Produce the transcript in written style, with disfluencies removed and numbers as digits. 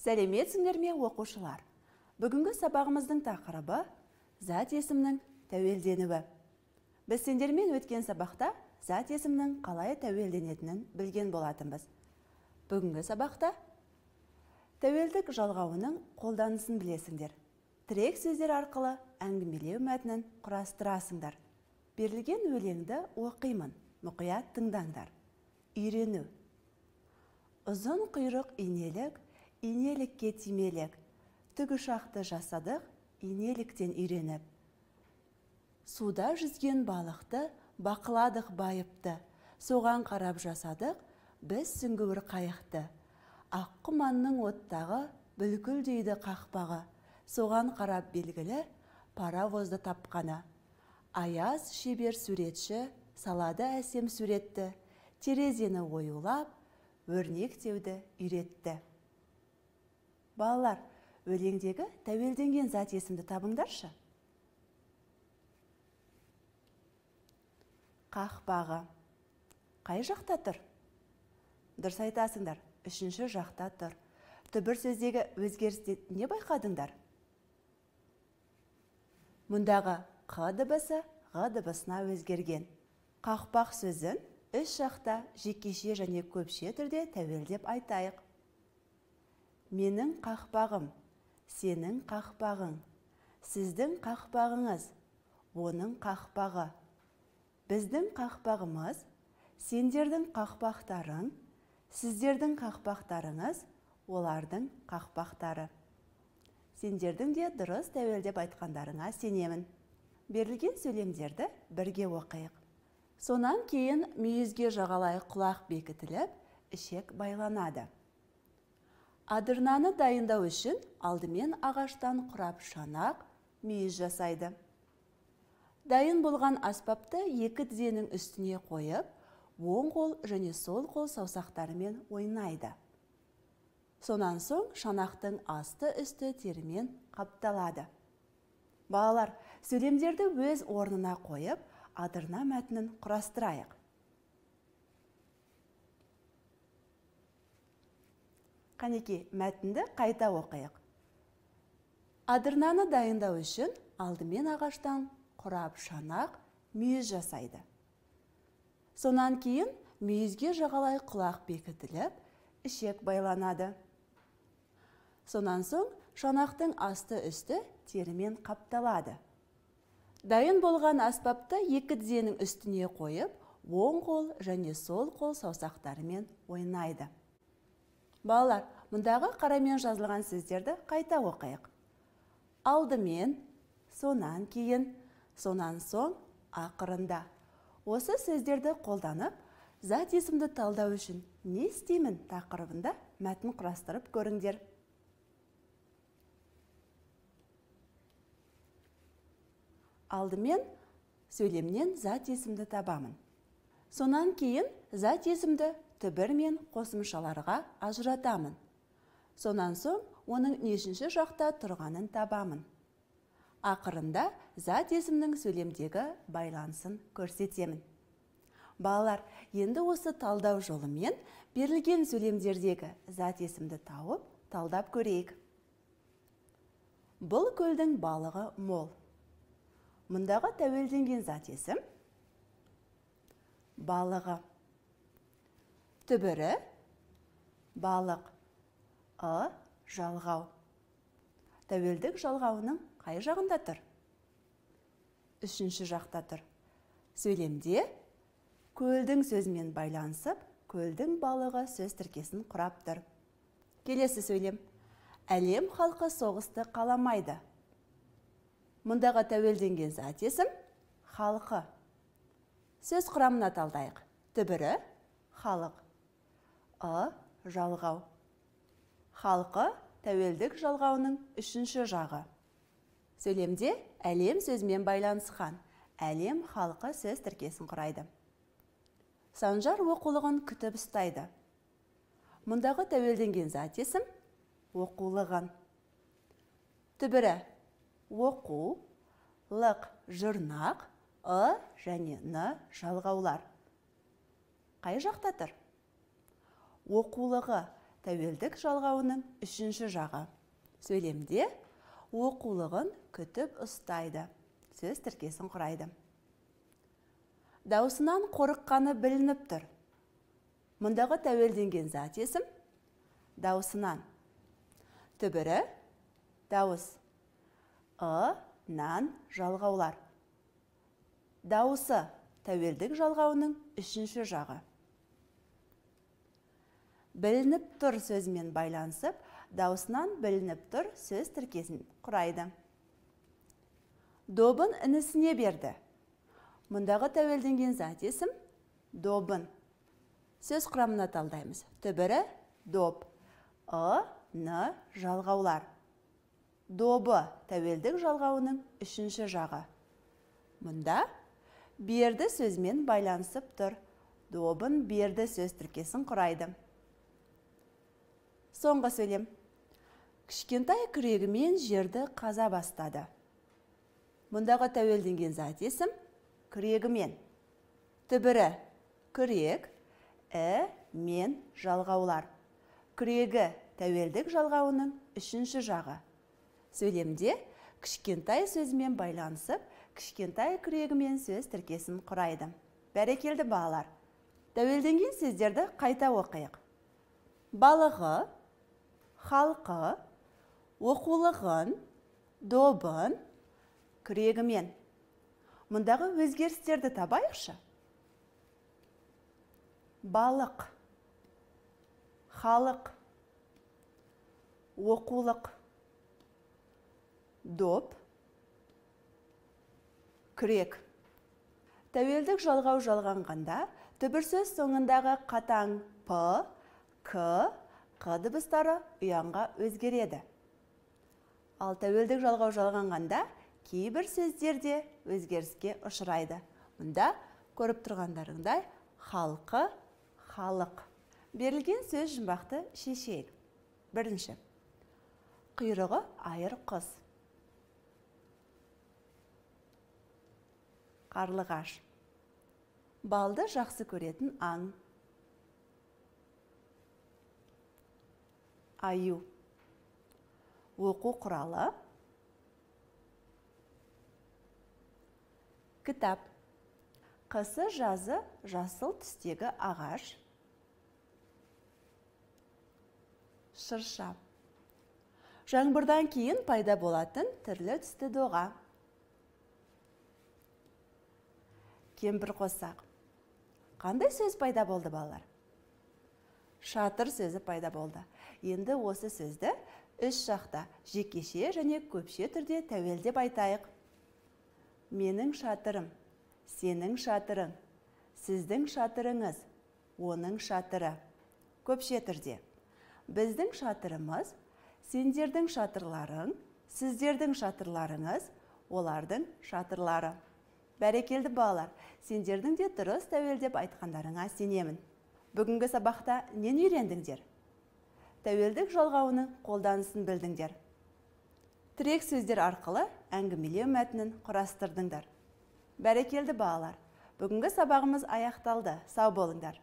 Сәлеметсіңдер ме, оқушылар? Бүгінгі сабағымыздың тақырыбы зат есімнің тәуелденуі. Біз сендермен өткен сабақта зат есімнің қалай тәуелденетінін білген болатынбыз. Бүгінгі сабақта тәуелдік жалғауының қолданысын білесіңдер. Тірек сөздер арқылы әңгімелеу мәтінін құрастырасыңдар. Берілген өлеңді оқимын, мұқият тыңдаңдар. Үйрену. Ұзын құйрық инелік, инелікке тимелік. Тікұшақты жасадық, инеліктен үйреніп. Суда жүзген балықты бақыладық байыпты. Соған қарап жасадық, біз сүңгуір қайықты. Аққұманның оттағы бүлкілдейді қақпағы. Соған қарап белгілі паровозды тапқаны. Аяз шебер суретші салады әсем суретті. Терезені оюлап, өрнектеуді үйретті. Балалар, өлеңдегі тәуелденген зат есімді табыңдаршы. Қақпағы. Қай жақта тұр? Дұрыс айтасыңдар, үшінші жақта тұр. Түбір сөздегі өзгерісте не байқадыңдар? Мұндағы қ дыбысы ғ дыбысына өзгерген. Қақпақ сөзін үш жақта жекеше және көпше түрде тәуелдеп айтайық. Менің қақпағым, сенің қақпағың, сіздің қақпағыңыз, оның қақпағы. Біздің қақпағымыз, сендердің қақпақтарың, сіздердің қақпақтарыңыз, олардың қақпақтары. Сендердің де дұрыс тәуелдеп айтқандарыңа сенемін. Берілген сөйлемдерді бірге оқиық. Сонан кейін мүйізге жағалай құлақ бекітіліп, ішек байланады. Адырнаны дайындау үшін алдымен ағаштан құрап шанақ, мүйіз жасайды. Дайын болған аспапты екі тізенің үстіне қойып, оң қол және сол қол саусақтарымен ойнайды. Сонан соң шанақтың асты үсті терімен қапталады. Балалар, сөйлемдерді өз орнына қойып, адырна мәтінін құрастырайық. Қанеке, мәтінді қайта оқиық. Адырнаны дайындау үшін алдымен ағаштан құрап шанақ, мүйіз жасайды. Сонан кейін мүйізге жағалай құлақ бекітіліп, ішек байланады. Сонан соң шанақтың асты үсті терімен қапталады. Дайын болған аспапты екі тізенің үстіне қойып, оң қол және сол қол саусақтарымен ойнайды. Балалар, мұндағы қарамен жазылған сөздерді қайта оқиық. Алдымен, сонан кейін, сонан соң, ақырында. Осы сөздерді қолданып, зат есімді талдау үшін не істеймін тақырыбында мәтін құрастырып көріңдер. Алдымен сөйлемнен зат есімді табамын. Сонан кейін зат есімді түбір мен қосымшаларға ажыратамын. Сонан соң оның нешінші жақта тұрғанын табамын. Ақырында зат есімнің сөйлемдегі байланысын көрсетемін. Балалар, енді осы талдау жолымен берілген сөйлемдердегі зат есімді тауып, талдап көрейік. Бұл көлдің балығы мол. Мұндағы тәуелденген зат есім балығы. Түбірі балық, жалғау. Тәуелдік жалғауының қай жағында тұр? Үшінші жақта тұр. Сөйлемде көлдің сөзімен байланысып, көлдің балығы сөз тіркесін құрап тұр. Келесі сөйлем. Әлем халқы соғысты қаламайды. Мұндағы тәуелденген зат есім халқы. Сөз құрамына талдайық. Түбірі халық. Жалғау. Халқы тәуелдік жалғауының үшінші жағы. Сөйлемде әлем сөзімен байланысқан. Әлем халқы сөз тіркесін құрайды. Санжар оқулығын күтіп ұстайды. Мұндағы тәуелденген зат есім оқулығын. Түбірі оқу, лық жұрнақ, және жалғаулар. Қай жақта тұр? Оқулығы тәуелдік жалғауының үшінші жағы. Сөйлемде оқулығын күтіп ұстайды. Сөз тіркесін құрайды. Даусынан қорыққаны білініп тұр. Мұндағы тәуелденген зат есім даусынан. Түбірі дауыс. Нан жалғаулар. Дауысы тәуелдік жалғауының үшінші жағы. Білініп тұр сөзімен байланысып, даусынан білініп тұр сөз тіркесін құрайды. Добын інісіне берді. Мұндағы тәуелденген зат есім добын. Сөз құрамына талдаймыз. Түбірі доп. Ны жалғаулар. Добы тәуелдік жалғауының үшінші жағы. Мұнда берді сөзмен байланысып тұр. Добын берді сөз тіркесін құрайды. Соңғы сөйлем. Кішкентай күрегімен жерді қаза бастады. Мұндағы тәуелденген зат есім күрегімен. Түбірі күрек, мен жалғаулар. Күрегі тәуелдік жалғауының үшінші жағы. Сөйлемде кішкентай сөзімен байланысып, кішкентай күрегімен сөз тіркесін құрайды. Бәрекелді балалар. Тәуелденген сөздерді қайта оқиық. Балығы, халқы, оқулығын, добын, күрегімен. Мұндағы өзгерістерді табайықшы. Балық, халық, оқулық, доп, күрек. Тәуелдік жалғау жалғанғанда түбір сөз соңындағы қатаң п, к, қ дыбыстары ұянға өзгереді. Ал тәуелдік жалғау жалғанғанда кейбір сөздерде өзгеріске ұшырайды. Мұнда көріп тұрғандарыңдай халқы, халық. Берілген сөз жұмбақты шешейік. Бірінші. Құйрығы айыр құс. Қарлығаш. Балды жақсы көретін аң. Аю. Оқу құралы. Кітап. Қысы жазы жасыл түстегі ағаш. Шырша. Жаңбырдан кейін пайда болатын түрлі түсті доға. Кемпір қосақ. Қандай сөз пайда болды балалар? Шатыр сөзі пайда болды. Енді осы сөзді үш жақта жекеше және көпше түрде тәуелдеп айтайық. Менің шатырым, сенің шатырың, сіздің шатырыңыз, оның шатыры. Көпше түрде. Біздің шатырымыз, сендердің шатырларың, сіздердің шатырларыңыз, олардың шатырлары. Бәрекелді балалар, сендердің де дұрыс тәуелдеп айтқандарыңа сенемін. Бүгінгі сабақта нені үйрендіңдер? Тәуелдік жалғауының қолданысын білдіңдер. Тірек сөздер арқылы әңгімелеу мәтінін құрастырдыңдар. Бәрекелді балалар, бүгінгі сабағымыз аяқталды. Сау болыңдар.